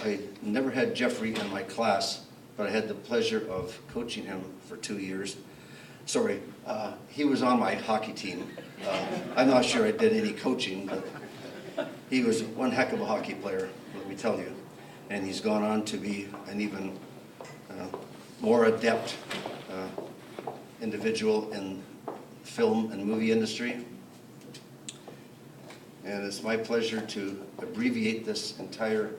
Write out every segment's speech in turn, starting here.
I never had Jeffrey in my class, but I had the pleasure of coaching him for 2 years. Sorry, he was on my hockey team. I'm not sure I did any coaching, but he was one heck of a hockey player, let me tell you. And he's gone on to be an even more adept individual in film and movie industry. And it's my pleasure to abbreviate this entire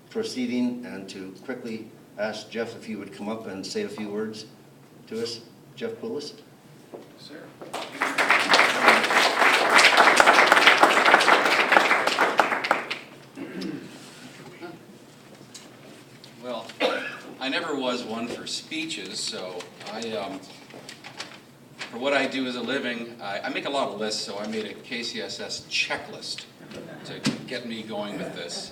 proceeding and to quickly ask Jeff if he would come up and say a few words to us. Jeff Poulis. Sir. Well, I never was one for speeches, so for what I do as a living, I make a lot of lists, so I made a KCSS checklist to get me going with this.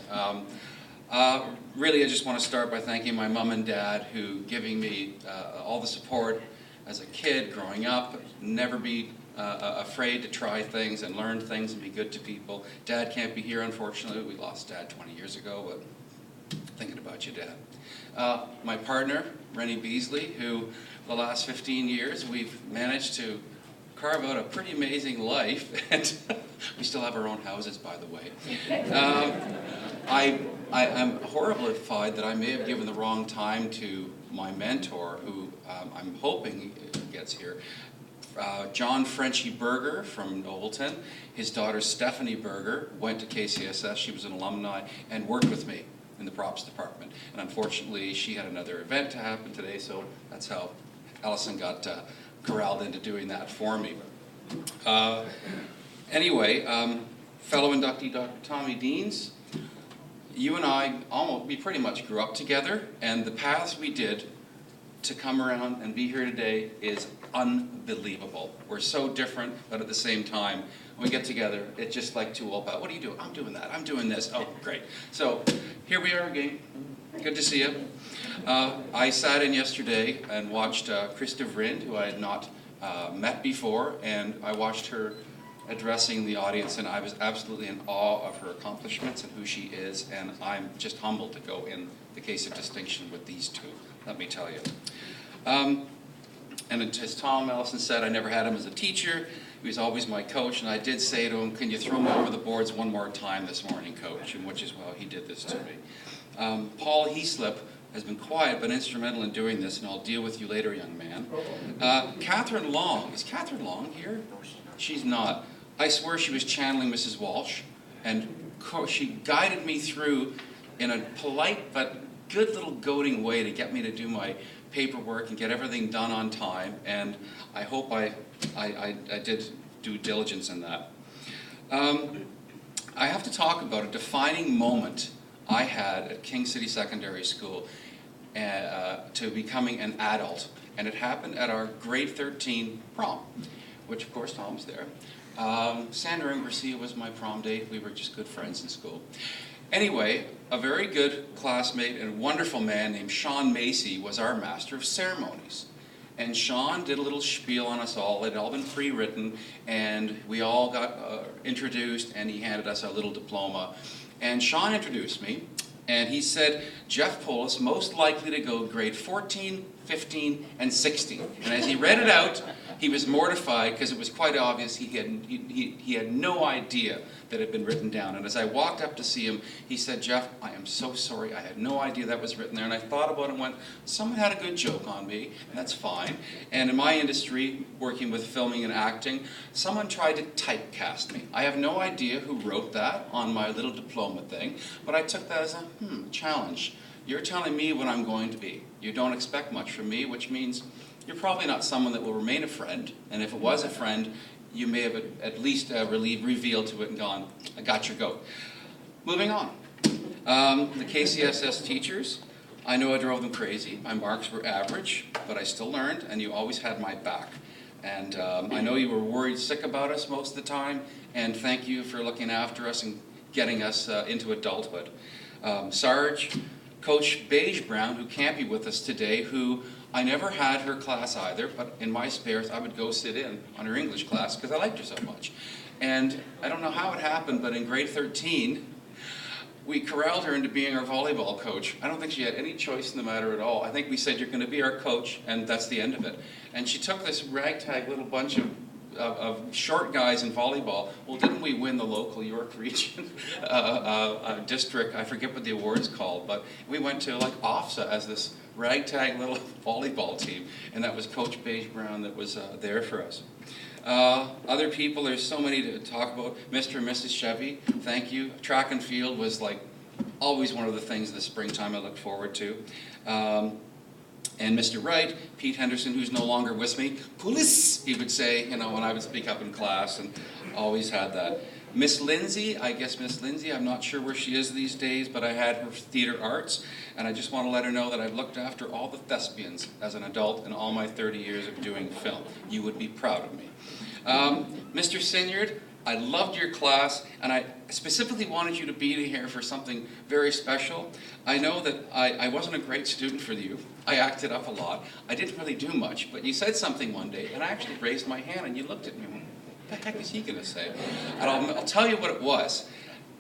Really, I just want to start by thanking my mom and dad who giving me all the support as a kid growing up, never be afraid to try things and learn things and be good to people. Dad can't be here, unfortunately. We lost Dad 20 years ago, but thinking about you, Dad. My partner, Rennie Beasley, who the last 15 years we've managed to carve out a pretty amazing life, and we still have our own houses, by the way. I'm horrified that I may have given the wrong time to my mentor, who I'm hoping gets here, John Frenchie Berger from Nobleton. His daughter Stephanie Berger went to KCSS. She was an alumni and worked with me in the props department. And unfortunately, she had another event to happen today, so that's how Allison got corralled into doing that for me. Anyway, fellow inductee Dr. Tommy Deans, you and we pretty much grew up together, and the paths we did to come around and be here today is unbelievable. We're so different, but at the same time, when we get together, it's just like two old pals. What are you doing? I'm doing that. I'm doing this. Oh, great. So here we are again. Good to see you. I sat in yesterday and watched Krista Vrind, who I had not met before, and I watched her addressing the audience, and I was absolutely in awe of her accomplishments and who she is, and I'm just humbled to go in the case of distinction with these two, let me tell you. And as Tom Ellison said, I never had him as a teacher. He was always my coach, and I did say to him, can you throw me over the boards one more time this morning, coach? And which is how he did this to me. Paul Heaslip has been quiet but instrumental in doing this, and I'll deal with you later, young man. Catherine Long. Is Catherine Long here? She's not. I swear she was channeling Mrs. Walsh, and she guided me through in a polite but good little goading way to get me to do my paperwork and get everything done on time, and I hope I did due diligence in that. I have to talk about a defining moment I had at King City Secondary School to becoming an adult, and it happened at our grade 13 prom, which of course Tom's there. Sandra and Garcia was my prom date. We were just good friends in school. Anyway, a very good classmate and wonderful man named Sean Macy was our master of ceremonies. And Sean did a little spiel on us all. It had all been pre-written, and we all got introduced, and he handed us our little diploma. And Sean introduced me, and he said, Jeff Poulis, most likely to go grade 14, 15, and 16. And as he read it out, he was mortified because it was quite obvious he had no idea that it had been written down. And as I walked up to see him, he said, Jeff, I am so sorry. I had no idea that was written there. And I thought about it and went, someone had a good joke on me, and that's fine. And in my industry, working with filming and acting, someone tried to typecast me. I have no idea who wrote that on my little diploma thing, but I took that as a challenge. You're telling me what I'm going to be. You don't expect much from me, which means you're probably not someone that will remain a friend, and if it was a friend, you may have at least revealed to it and gone, I got your goat. Moving on. The KCSS teachers, I know I drove them crazy. My marks were average, but I still learned, and you always had my back. And I know you were worried sick about us most of the time, and thank you for looking after us and getting us into adulthood. Sarge, Coach Beige Brown, who can't be with us today, who I never had her class either, but in my spares I would go sit in on her English class because I liked her so much. And I don't know how it happened, but in grade 13, we corralled her into being our volleyball coach. I don't think she had any choice in the matter at all. I think we said, you're going to be our coach, and that's the end of it. And she took this ragtag little bunch of short guys in volleyball. Well, didn't we win the local York Region district? I forget what the award's called, but we went to like OFSA as this ragtag little volleyball team, and that was Coach Beige Brown that was there for us. Other people, there's so many to talk about. Mr. and Mrs. Chevy, thank you. Track and field was like always one of the things in the springtime I looked forward to. And Mr. Wright, Pete Henderson, who's no longer with me, Poulis, he would say, you know, when I would speak up in class, and always had that. Miss Lindsay, I guess Miss Lindsay, I'm not sure where she is these days, but I had her theater arts, and I just want to let her know that I've looked after all the thespians as an adult in all my 30 years of doing film. You would be proud of me. Mr. Sinyard, I loved your class, and I specifically wanted you to be here for something very special. I know that I wasn't a great student for you. I acted up a lot. I didn't really do much, but you said something one day, and I actually raised my hand, and you looked at me and went, what the heck is he going to say? And I'll tell you what it was.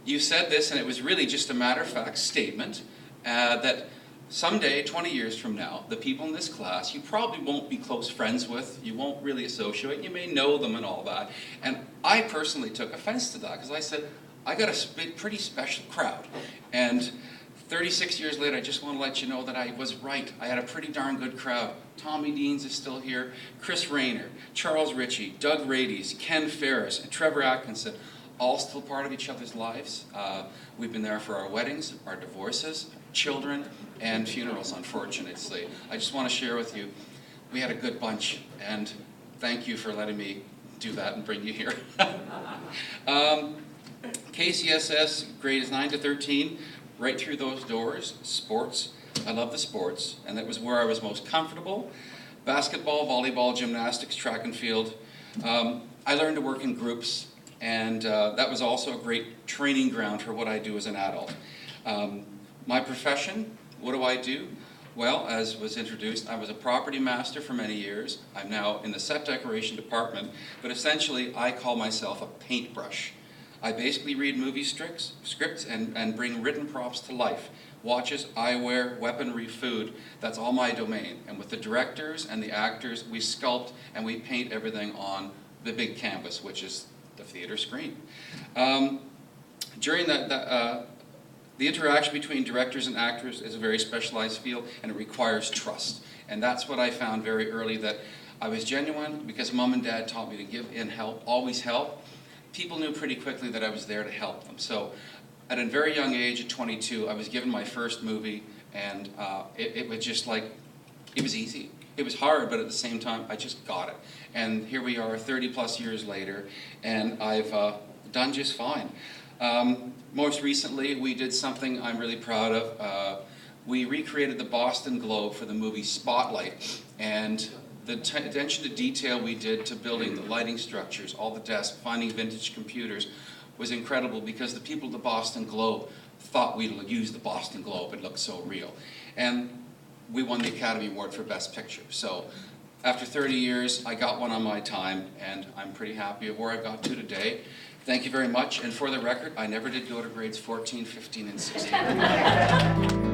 You said this, and it was really just a matter-of-fact statement that someday, 20 years from now, the people in this class, you probably won't be close friends with, you won't really associate, you may know them and all that. And I personally took offense to that, because I said, I got a pretty special crowd. And 36 years later, I just want to let you know that I was right. I had a pretty darn good crowd. Tommy Deans is still here, Chris Rayner, Charles Ritchie, Doug Rades, Ken Ferris, and Trevor Atkinson, all still part of each other's lives. We've been there for our weddings, our divorces, children, and funerals, unfortunately. I just want to share with you, we had a good bunch, and thank you for letting me do that and bring you here. KCSS, grades 9 to 13, right through those doors, sports. I love the sports, and that was where I was most comfortable. Basketball, volleyball, gymnastics, track and field. I learned to work in groups, and that was also a great training ground for what I do as an adult. My profession, what do I do? Well, as was introduced, I was a property master for many years. I'm now in the set decoration department, but essentially I call myself a paintbrush. I basically read movie scripts and bring written props to life. Watches, eyewear, weaponry, food, that's all my domain. And with the directors and the actors, we sculpt and we paint everything on the big canvas, which is the theater screen. During the interaction between directors and actors is a very specialized field, and it requires trust. And that's what I found very early, that I was genuine because Mom and Dad taught me to give in help, always help. People knew pretty quickly that I was there to help them. So at a very young age, at 22, I was given my first movie, and it was just like, it was easy. It was hard, but at the same time, I just got it. And here we are 30 plus years later, and I've done just fine. Most recently, we did something I'm really proud of. We recreated the Boston Globe for the movie Spotlight, and the attention to detail we did to building the lighting structures, all the desks, finding vintage computers, was incredible because the people at the Boston Globe thought we'd use the Boston Globe. It looked so real. And we won the Academy Award for Best Picture. So after 30 years, I got one on my time, and I'm pretty happy of where I got to today. Thank you very much. And for the record, I never did go to grades 14, 15, and 16.